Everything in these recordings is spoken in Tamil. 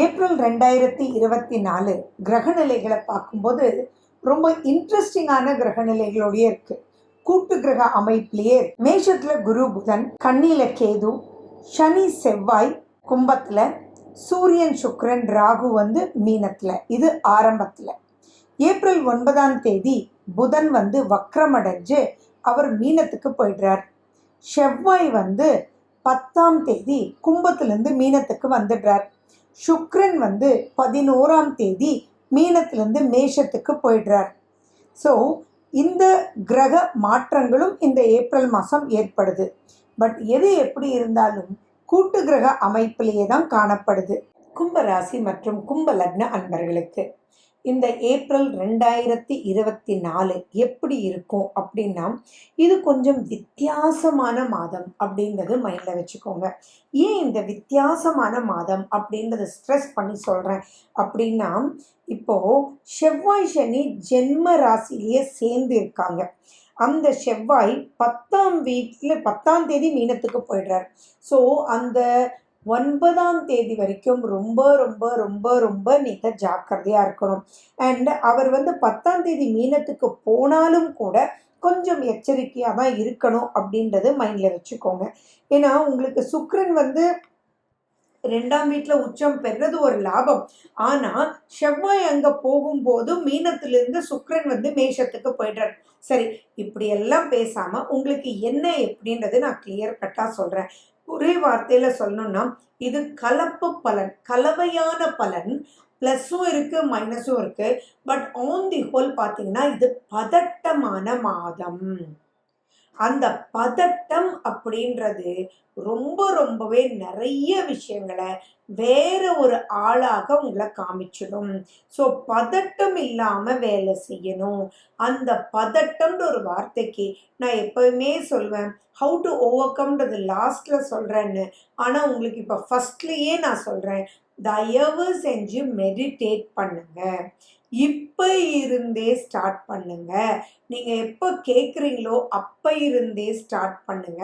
ஏப்ரல் 2024 கிரகநிலைகளை பார்க்கும்போது ரொம்ப இன்ட்ரெஸ்டிங்கான கிரகநிலைகளோடயே இருக்கு. கூட்டு கிரக அமைப்பிலேயே மேஷத்துல குரு புதன், கன்னியில கேது, சனி செவ்வாய் கும்பத்துல, சூரியன் சுக்கிரன் ராகு மீனத்துல. இது ஆரம்பத்துல. ஏப்ரல் 9 புதன் வக்ரமடைஞ்சு அவர் மீனத்துக்கு போயிடுறார். செவ்வாய் 10 கும்பத்திலிருந்து மீனத்துக்கு வந்துடுறார். சுக்ரன் 11 மீனத்திலிருந்து மேஷத்துக்கு போயிடுறார். ஸோ இந்த கிரக மாற்றங்களும் இந்த ஏப்ரல் மாதம் ஏற்படுது. பட் எது எப்படி இருந்தாலும் கூட்டு கிரக அமைப்பிலேயே தான் காணப்படுது. கும்பராசி மற்றும் கும்ப லக்ன அன்பர்களுக்கு இந்த ஏப்ரல் 2024 எப்படி இருக்கும் அப்படின்னா, இது கொஞ்சம் வித்தியாசமான மாதம் அப்படின்றது மைண்டில் வச்சுக்கோங்க. ஏன் இந்த வித்தியாசமான மாதம் அப்படின்றத ஸ்ட்ரெஸ் பண்ணி சொல்கிறேன் அப்படின்னா, இப்போது செவ்வாய் சனி ஜென்ம ராசிலேயே சேர்ந்து இருக்காங்க. அந்த செவ்வாய் 10ஆம் தேதி மீனத்துக்கு போயிடுறார். ஸோ அந்த 9 வரைக்கும் ரொம்ப ரொம்ப ரொம்ப ரொம்ப நீங்கள் ஜாக்கிரதையாக இருக்கணும். அண்ட் அவர் 10 மீனத்துக்கு போனாலும் கூட கொஞ்சம் எச்சரிக்கையாக தான் இருக்கணும் அப்படின்றது மைண்டில் வச்சுக்கோங்க. ஏன்னா உங்களுக்கு சுக்கிரன் 2ஆம் வீட்டில் உச்சம் பெறுறது ஒரு லாபம். ஆனால் செவ்வாய் அங்கே போகும்போது மீனத்திலிருந்து சுக்கிரன் மேஷத்துக்கு போய்டுறார். சரி, இப்படியெல்லாம் பேசாமல் உங்களுக்கு என்ன எப்படின்றது நான் கிளியர் கட்டாக சொல்கிறேன். ஒரே வார்த்தையில் சொல்லணும்னா, இது கலப்பு பலன், கலவையான பலன். ப்ளஸ்ஸும் இருக்குது, மைனஸும் இருக்குது. பட் ஆன் தி ஹோல் பார்த்தீங்கன்னா இது பதட்டமான மாதம். அந்த பதட்டம் அப்படின்றது ரொம்பவே நிறைய விஷயங்களை வேற ஒரு ஆளாக உங்களை காமிச்சிடும். ஸோ பதட்டம் இல்லாமல் வேலை செய்யணும். அந்த பதட்டம்ன்ற ஒரு வார்த்தைக்கு நான் எப்பவுமே சொல்வேன், ஹவு டு ஓவர் கம்ன்றது லாஸ்ட்டில் சொல்கிறேன்னு. ஆனால் உங்களுக்கு இப்போ ஃபஸ்ட்லேயே நான் சொல்கிறேன், தயவு செஞ்சு மெடிடேட் பண்ணுங்க. இப்போ இருந்தே ஸ்டார்ட் பண்ணுங்க. நீங்கள் எப்போ கேட்குறீங்களோ அப்போ இருந்தே ஸ்டார்ட் பண்ணுங்க.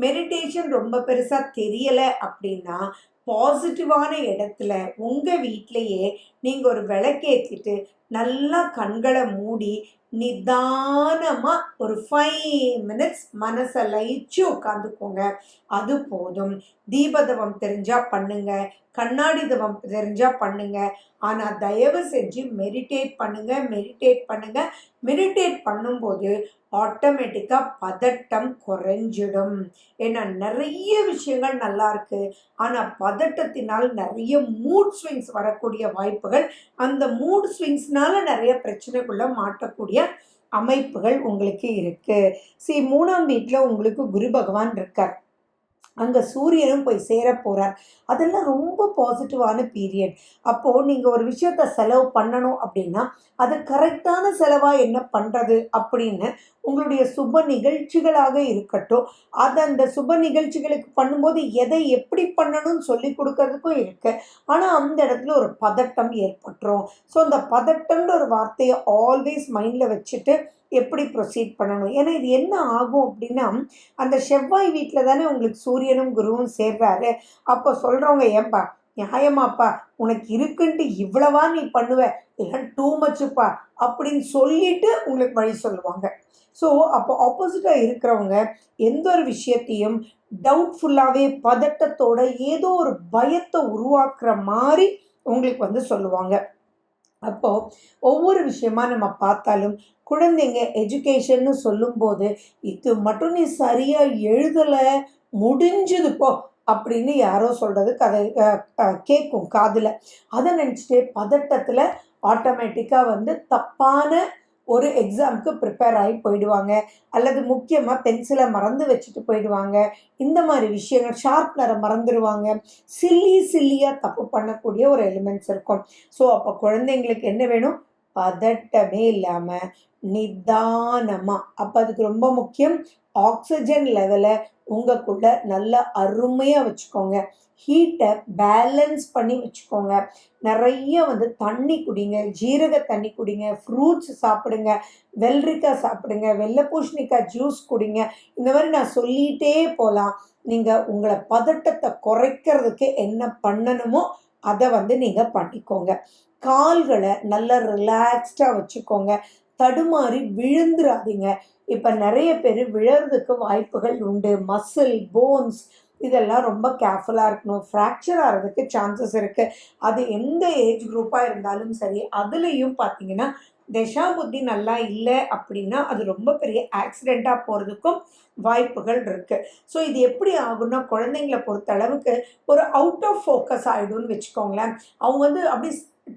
மெடிடேஷன் ரொம்ப பெருசாக தெரியலை அப்படின்னா, பாசிட்டிவான இடத்துல உங்கள் வீட்டிலையே நீங்கள் ஒரு விளக்கேற்றிட்டு நல்லா கண்களை மூடி நிதானமாக ஒரு 5 மினிட்ஸ் மனசை லயிச்சு உட்காந்துக்கோங்க. அது போதும். தீபதவம் தெரிஞ்சால் பண்ணுங்க, கண்ணாடி தவம் தெரிஞ்சால் பண்ணுங்க. ஆனால் தயவு செஞ்சு மெடிடேட் பண்ணுங்க. மெடிடேட் பண்ணும்போது ஆட்டோமேட்டிக்காக பதட்டம் குறைஞ்சிடும். ஏன்னா நிறைய விஷயங்கள் நல்லா இருக்கு, ஆனால் பதட்டத்தினால் நிறைய மூட் ஸ்விங்ஸ் வரக்கூடிய வாய்ப்புகள், அந்த மூட் ஸ்விங்ஸ்னால நிறைய பிரச்சனைக்குள்ள மாட்டக்கூடிய அமைப்புகள் உங்களுக்கு இருக்கு. 3ஆம் வீட்டில் உங்களுக்கு குரு பகவான் இருக்கார். அங்கே சூரியனும் போய் சேர போகிறார். அதெல்லாம் ரொம்ப பாசிட்டிவான பீரியட். அப்போது நீங்கள் ஒரு விஷயத்த செலவு பண்ணணும் அப்படின்னா அது கரெக்டான செலவாக என்ன பண்ணுறது அப்படின்னு உங்களுடைய சுப நிகழ்ச்சிகளாக இருக்கட்டும், அதை அந்த சுப நிகழ்ச்சிகளுக்கு பண்ணும்போது எதை எப்படி பண்ணணும்னு சொல்லி கொடுக்கறதுக்கும் இருக்குது. ஆனால் அந்த இடத்துல ஒரு பதட்டம் ஏற்பட்டுரும். ஸோ அந்த பதட்டம்ன்ற ஒரு வார்த்தையை ஆல்வேஸ் மைண்டில் வச்சுட்டு எப்படி ப்ரொசீட் பண்ணணும். ஏன்னா இது என்ன ஆகும் அப்படின்னா, அந்த செவ்வாய் வீட்டில் தானே உங்களுக்கு சூரியனும் குருவும் சேர்றாரு. அப்போ சொல்கிறவங்க, ஏன்பா நியாயமாப்பா, உனக்கு இருக்குன்ட்டு இவ்வளவா நீ பண்ணுவ, இல்லை டூ மச்சுப்பா அப்படின்னு சொல்லிட்டு உங்களுக்கு வழி சொல்லுவாங்க. ஸோ அப்போ ஆப்போசிட்டாக இருக்கிறவங்க எந்த ஒரு விஷயத்தையும் டவுட்ஃபுல்லாகவே பதட்டத்தோட ஏதோ ஒரு பயத்தை உருவாக்குற மாதிரி உங்களுக்கு சொல்லுவாங்க. அப்போது ஒவ்வொரு விஷயமா நம்ம பார்த்தாலும் குழந்தைங்க எஜுகேஷன்னு சொல்லும்போது, இது மட்டும் நீ சரியாக எழுதலை, முடிஞ்சது போ அப்படின்னு யாரோ சொல்கிறது கேட்கும் காதில். அதை நினச்சிட்டு பதட்டத்தில் ஆட்டோமேட்டிக்காக தப்பான ஒரு எக்ஸாமுக்கு ப்ரிப்பேர் ஆகி போயிடுவாங்க. அல்லது முக்கியமாக பென்சிலை மறந்து வச்சுட்டு போயிடுவாங்க. இந்த மாதிரி விஷயங்கள், ஷார்ப்னரை மறந்துடுவாங்க. சில்லியாக தப்பு பண்ணக்கூடிய ஒரு எலிமெண்ட்ஸ் இருக்கும். ஸோ அப்போ குழந்தைங்களுக்கு என்ன வேணும்? பதட்டமே இல்லாமல் நிதானமாக. அப்போ அதுக்கு ரொம்ப முக்கியம், ஆக்சிஜன் லெவலை உங்களுக்குள்ள நல்ல அருமையாக வச்சுக்கோங்க. ஹீட்டை பேலன்ஸ் பண்ணி வச்சுக்கோங்க. நிறைய தண்ணி குடிங்க, ஜீரக தண்ணி குடிங்க, ஃப்ரூட்ஸ் சாப்பிடுங்க, வெள்ளரிக்காய் சாப்பிடுங்க, வெள்ளை பூசணிக்காய் ஜூஸ் குடிங்க. இந்த மாதிரி நான் சொல்லிகிட்டே போகலாம். நீங்கள் உங்களை பதட்டத்தை குறைக்கிறதுக்கு என்ன பண்ணணுமோ அதை வந்து நீங்கள் பண்ணிக்கோங்க. கால்களை நல்லா ரிலாக்ஸ்டாக வச்சுக்கோங்க. தடுமாறி விழுந்துடாதீங்க. இப்போ நிறைய பேர் விழறதுக்கு வாய்ப்புகள் உண்டு. மசில், போன்ஸ் இதெல்லாம் ரொம்ப கேர்ஃபுல்லாக இருக்கணும். ஃப்ராக்சர் ஆகிறதுக்கு சான்சஸ் இருக்குது. அது எந்த ஏஜ் குரூப்பாக இருந்தாலும் சரி. அதுலேயும் பார்த்தீங்கன்னா தசா புத்தி நல்லா இல்லை அப்படின்னா அது ரொம்ப பெரிய ஆக்சிடெண்ட்டாக போகிறதுக்கும் வாய்ப்புகள் இருக்குது. ஸோ இது எப்படி ஆகுன்னா, குழந்தைங்கள பொறுத்த அளவுக்கு ஒரு அவுட் ஆஃப் ஃபோக்கஸ் ஆகிடும்னு வச்சுக்கோங்களேன். அவங்க வந்து அப்படி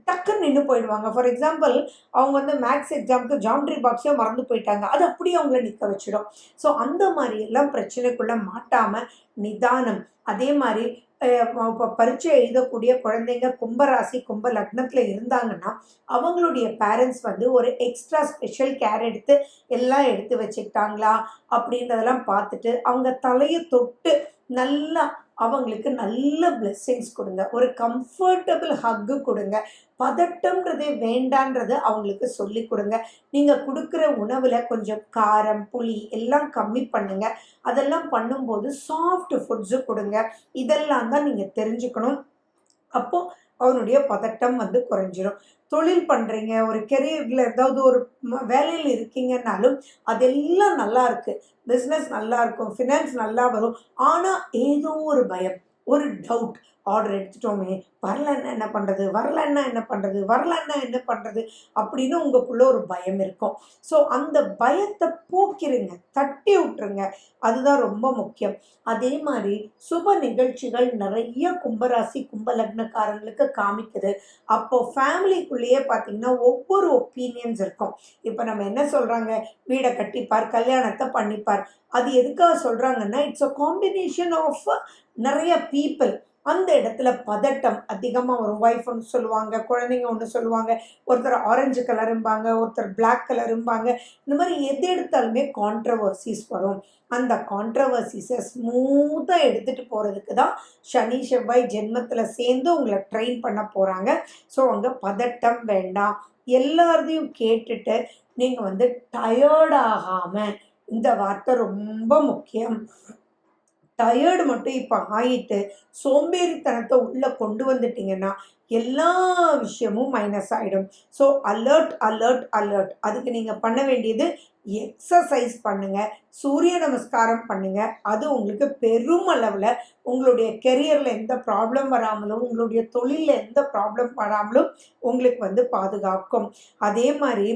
டக்குன்னு நின்று போயிடுவாங்க. ஃபார் எக்ஸாம்பிள், அவங்க வந்து மேக்ஸ் எக்ஸாமுக்கு ஜாமெட்ரி பாக்ஸே மறந்து போயிட்டாங்க. அது அப்படியே அவங்கள நிற்க வச்சிடும். ஸோ அந்த மாதிரி எல்லாம் பிரச்சனைக்குள்ளே மாட்டாமல் நிதானம். அதே மாதிரி இப்போ பரீட்சை எழுதக்கூடிய குழந்தைங்க கும்பராசி கும்ப லக்னத்தில் இருந்தாங்கன்னா அவங்களுடைய பேரண்ட்ஸ் வந்து ஒரு எக்ஸ்ட்ரா ஸ்பெஷல் கேர் எடுத்து எல்லாம் எடுத்து வச்சுக்கிட்டாங்களா அப்படின்றதெல்லாம் பார்த்துட்டு அவங்க தலையை தொட்டு நல்லா அவங்களுக்கு நல்ல பிளெஸ்ஸிங்ஸ் கொடுங்க. ஒரு கம்ஃபர்டபுள் ஹக்கு கொடுங்க. பதட்டம்ன்றதே வேண்டான்றதை அவங்களுக்கு சொல்லி கொடுங்க. நீங்கள் கொடுக்குற உணவில் கொஞ்சம் காரம், புளி எல்லாம் கம்மி பண்ணுங்க. அதெல்லாம் பண்ணும்போது சாஃப்ட் ஃபுட்ஸு கொடுங்க. இதெல்லாம் தான் நீங்கள் தெரிஞ்சுக்கணும். அப்போது அவனுடைய பதட்டம் வந்து குறைஞ்சிரும். தொழில் பண்ணுறீங்க, ஒரு கெரியரில் ஏதாவது ஒரு வேலையில் இருக்கீங்கன்னாலும் அதெல்லாம் நல்லா இருக்குது. பிஸ்னஸ் நல்லா இருக்கும், ஃபினான்ஸ் நல்லா வரும். ஆனால் ஏதோ ஒரு பயம், ஒரு டவுட். ஆர்டர் எடுத்துட்டோமே, வரலன்னா என்ன பண்ணுறது, வரலன்னா என்ன பண்ணுறது, வரலன்னா என்ன பண்ணுறது அப்படின்னு உங்களுக்குள்ளே ஒரு பயம் இருக்கும். ஸோ அந்த பயத்தை போக்கிருங்க, தட்டி விட்டுருங்க. அதுதான் ரொம்ப முக்கியம். அதே மாதிரி சுப நிகழ்ச்சிகள் நிறைய கும்பராசி கும்ப லக்னக்காரங்களுக்கு காமிக்குது. அப்போது ஃபேமிலிக்குள்ளேயே பார்த்தீங்கன்னா ஒவ்வொரு ஒப்பீனியன்ஸ் இருக்கும். இப்போ நம்ம என்ன சொல்கிறாங்க, வீடை கட்டிப்பார், கல்யாணத்தை பண்ணிப்பார். அது எதுக்காக சொல்கிறாங்கன்னா, இட்ஸ் அ காம்பினேஷன் ஆஃப் நிறைய பீப்புள். அந்த இடத்துல பதட்டம் அதிகமாக வரும். ஒய்ஃப் ஒன்று சொல்லுவாங்க, குழந்தைங்க ஒன்று சொல்லுவாங்க, ஒருத்தர் ஆரஞ்சு கலரும்பாங்க, ஒருத்தர் பிளாக் கலரும்பாங்க. இந்த மாதிரி எது எடுத்தாலுமே கான்ட்ரவர்சிஸ் வரும். அந்த கான்ட்ரவர்சிஸை ஸ்மூத்தாக எடுத்துகிட்டு போகிறதுக்கு தான் சனி செவ்வாய் ஜென்மத்தில் சேர்ந்து உங்களை ட்ரெயின் பண்ண போகிறாங்க. ஸோ அங்கே பதட்டம் வேண்டாம். எல்லாத்தையும் கேட்டுட்டு நீங்கள் வந்து டயர்டாகாமல், இந்த வார்த்தை ரொம்ப முக்கியம், டயர்டு மட்டும் இப்போ ஆகிட்டு சோம்பேறித்தனத்தை உள்ளே கொண்டு வந்துட்டிங்கன்னா எல்லா விஷயமும் மைனஸ் ஆகிடும். So alert alert alert. அதுக்கு நீங்கள் பண்ண வேண்டியது எக்ஸசைஸ் பண்ணுங்கள், சூரிய நமஸ்காரம் பண்ணுங்கள். அது உங்களுக்கு பெரும் அளவில் உங்களுடைய கெரியரில் எந்த ப்ராப்ளம் வராமலும் உங்களுடைய தொழிலில் எந்த ப்ராப்ளம் வராமலும் உங்களுக்கு வந்து பாதுகாக்கும். அதே மாதிரி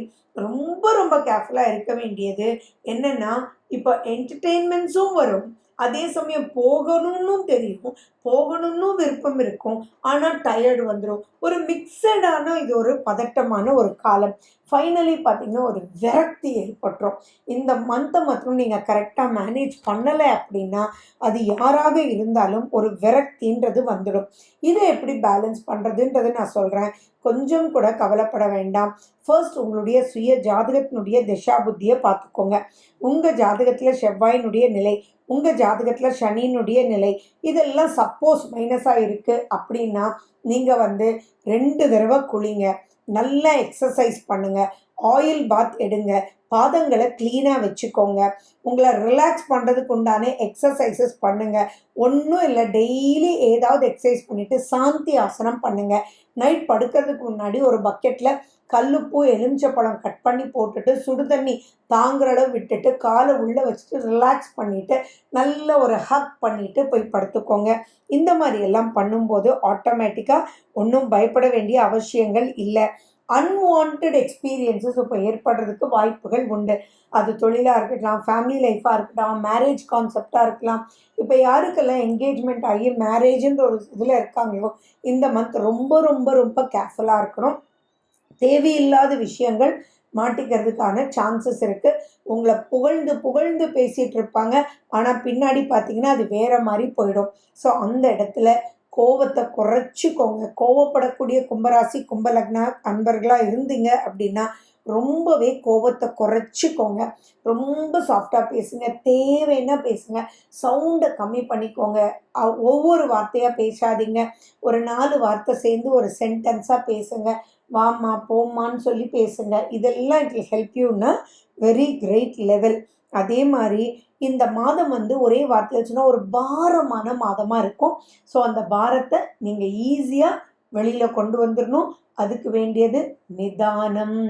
ரொம்ப ரொம்ப கேர்ஃபுல்லாக இருக்க வேண்டியது என்னென்னா, இப்போ என்டர்டெயின்மெண்ட்ஸும் வரும், அதே சமயம் போகணும்னு தெரியும், போகணும்னு விருப்பம் இருக்கும், ஆனால் டயர்டு வந்துடும். ஒரு மிக்சடான இது ஒரு பதட்டமான ஒரு காலம். ஃபைனலி பார்த்திங்கன்னா ஒரு விரக்தி ஏற்பட்டுரும். இந்த மந்த்தை மற்றும் நீங்கள் கரெக்டாக மேனேஜ் பண்ணலை அப்படின்னா அது யாராக இருந்தாலும் ஒரு விரக்தின்றது வந்துடும். இதை எப்படி பேலன்ஸ் பண்ணுறதுன்றது நான் சொல்கிறேன். கொஞ்சம் கூட கவலைப்பட வேண்டாம். ஃபர்ஸ்ட் உங்களுடைய சுய ஜாதகத்தினுடைய திசா புத்தியை பார்த்துக்கோங்க. உங்கள் ஜாதகத்தில் செவ்வாயினுடைய நிலை, உங்கள் ஜாதகத்தில் சனியினுடைய நிலை, இதெல்லாம் சப்போஸ் மைனஸாக இருக்குது அப்படின்னா நீங்கள் வந்து 2 தடவை குளிங்க, நல்லா எக்ஸசைஸ் பண்ணுங்கள், ஆயில் பாத் எடுங்க, பாதங்களை க்ளீனாக வச்சுக்கோங்க, உங்களை ரிலாக்ஸ் பண்ணுறதுக்கு உண்டான எக்ஸசைசஸ் பண்ணுங்கள். ஒன்றும் இல்லை, டெய்லி ஏதாவது எக்ஸசைஸ் பண்ணிவிட்டு சாந்தி ஆசனம் பண்ணுங்கள். நைட் படுக்கிறதுக்கு முன்னாடி ஒரு பக்கெட்டில் கல்லுப்பூ, எலுமிச்சப்பழம் கட் பண்ணி போட்டுட்டு சுடு தண்ணி தாங்குற அளவு விட்டுட்டு காலை உள்ளே வச்சுட்டு ரிலாக்ஸ் பண்ணிவிட்டு நல்ல ஒரு ஹக் பண்ணிவிட்டு போய் படுத்துக்கோங்க. இந்த மாதிரி எல்லாம் பண்ணும்போது ஆட்டோமேட்டிக்காக ஒன்றும் பயப்பட வேண்டிய அவசியங்கள் இல்லை. அன்வான்ட் எக்ஸ்பீரியன்ஸஸ் இப்போ ஏற்படுறதுக்கு வாய்ப்புகள் உண்டு. அது தொழிலாக இருக்கலாம், ஃபேமிலி லைஃப்பாக இருக்கலாம், மேரேஜ் கான்செப்டாக இருக்கலாம். இப்போ யாருக்கெல்லாம் என்கேஜ்மெண்ட் ஆகி மேரேஜுன்ற ஒரு இதில் இருக்காங்களோ இந்த மந்த் ரொம்ப ரொம்ப ரொம்ப கேர்ஃபுல்லாக இருக்கணும். தேவையில்லாத விஷயங்கள் மாட்டிக்கிறதுக்கான சான்சஸ் இருக்குது. உங்களை புகழ்ந்து புகழ்ந்து பேசிகிட்டு இருப்பாங்க, ஆனால் பின்னாடி பார்த்தீங்கன்னா அது வேறு மாதிரி போயிடும். ஸோ அந்த இடத்துல கோவத்தை குறைச்சிக்கோங்க. கோவப்படக்கூடிய கும்பராசி கும்ப லக்ன அன்பர்களாக இருந்தீங்க அப்படின்னா ரொம்பவே கோவத்தை குறைச்சிக்கோங்க. ரொம்ப சாஃப்டாக பேசுங்க, தேவைன்னா பேசுங்க, சவுண்டை கம்மி பண்ணிக்கோங்க. ஒவ்வொரு வார்த்தையாக பேசாதீங்க. ஒரு 4 வார்த்தை சேர்ந்து ஒரு சென்டென்ஸாக பேசுங்க. வாம்மா போம்மான்னு சொல்லி பேசுங்க. இதெல்லாம் இட் வில் ஹெல்ப் யூன்னா வெரி கிரேட் லெவல். அதே மாதிரி இந்த மாதம் வந்து ஒரே வார்த்தையில் சொன்னால் ஒரு பாரமான மாதமாக இருக்கும். ஸோ அந்த பாரத்தை நீங்கள் ஈஸியாக வெளியில் கொண்டு வந்துடணும். அதுக்கு வேண்டியது நிதானம்,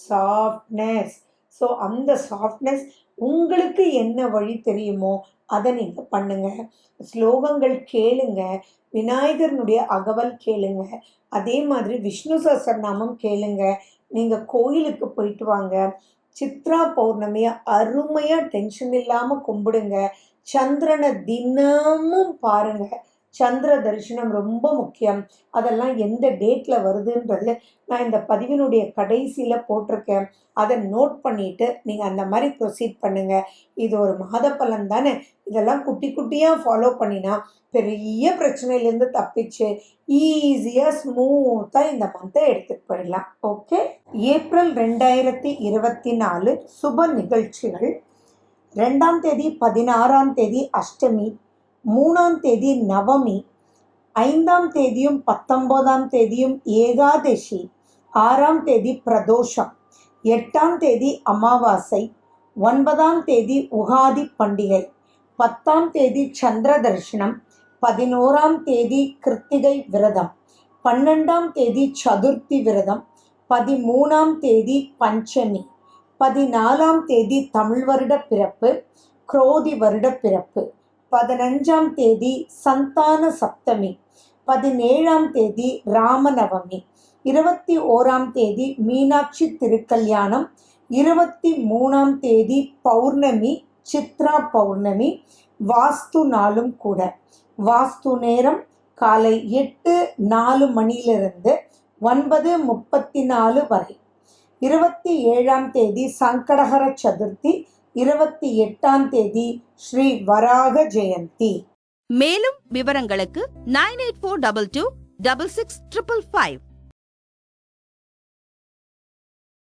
சாஃப்ட்னஸ். ஸோ அந்த சாஃப்ட்னஸ் உங்களுக்கு என்ன வழி தெரியுமோ அதை நீங்கள் பண்ணுங்க. ஸ்லோகங்கள் கேளுங்க, விநாயகர்னுடைய அகவல் கேளுங்க, அதே மாதிரி விஷ்ணு சஹஸ்ரநாமம் கேளுங்க. நீங்கள் கோயிலுக்கு போயிட்டு வாங்க, சித்ரா பௌர்ணமியை அருமையாக டென்ஷன் இல்லாமல் கும்பிடுங்க. சந்திரனை தினமும் பாருங்க. சந்திர தரிசனம் ரொம்ப முக்கியம். அதெல்லாம் எந்த டேட்டில் வருதுன்றது நான் இந்த பதிவினுடைய கடைசியில் போட்டிருக்கேன். அதை நோட் பண்ணிவிட்டு நீங்கள் அந்த மாதிரி ப்ரொசீட் பண்ணுங்கள். இது ஒரு மாத பலன் தானே, இதெல்லாம் குட்டி குட்டியாக ஃபாலோ பண்ணினா பெரிய பிரச்சனையிலேருந்து தப்பிச்சு ஈஸியாக ஸ்மூத்தாக இந்த மந்த்தை எடுத்துகிட்டு போயிடலாம். ஓகே, ஏப்ரல் 2024 சுப நிகழ்ச்சிகள். 2ஆம் தேதி 16ஆம் தேதி அஷ்டமி, 3ஆம் தேதி நவமி, 5ஆம் தேதியும் 19ஆம் தேதியும் ஏகாதசி, 6ஆம் தேதி பிரதோஷம், 8ஆம் தேதி அமாவாசை, 9ஆம் தேதி உகாதி பண்டிகை, 10ஆம் தேதி சந்திர தரிசனம், 11ஆம் தேதி கிருத்திகை விரதம், 12ஆம் தேதி சதுர்த்தி விரதம், 13ஆம் தேதி பஞ்சமி, 14ஆம் தேதி தமிழ் வருட பிறப்பு, குரோதி வருட பிறப்பு, 15ஆம் தேதி சந்தான சப்தமி, 17ஆம் தேதி ராமநவமி, 21ஆம் தேதி மீனாட்சி திருக்கல்யாணம், 23ஆம் தேதி பௌர்ணமி சித்ரா பௌர்ணமி. வாஸ்து நாளும் கூட. வாஸ்து நேரம் காலை 8:04 மணியிலிருந்து 9:34 வரை. 27ஆம் தேதி சங்கடஹர சதுர்த்தி, 28ஆம் தேதி ஸ்ரீ வராக ஜெயந்தி. மேலும் விவரங்களுக்கு 9842266555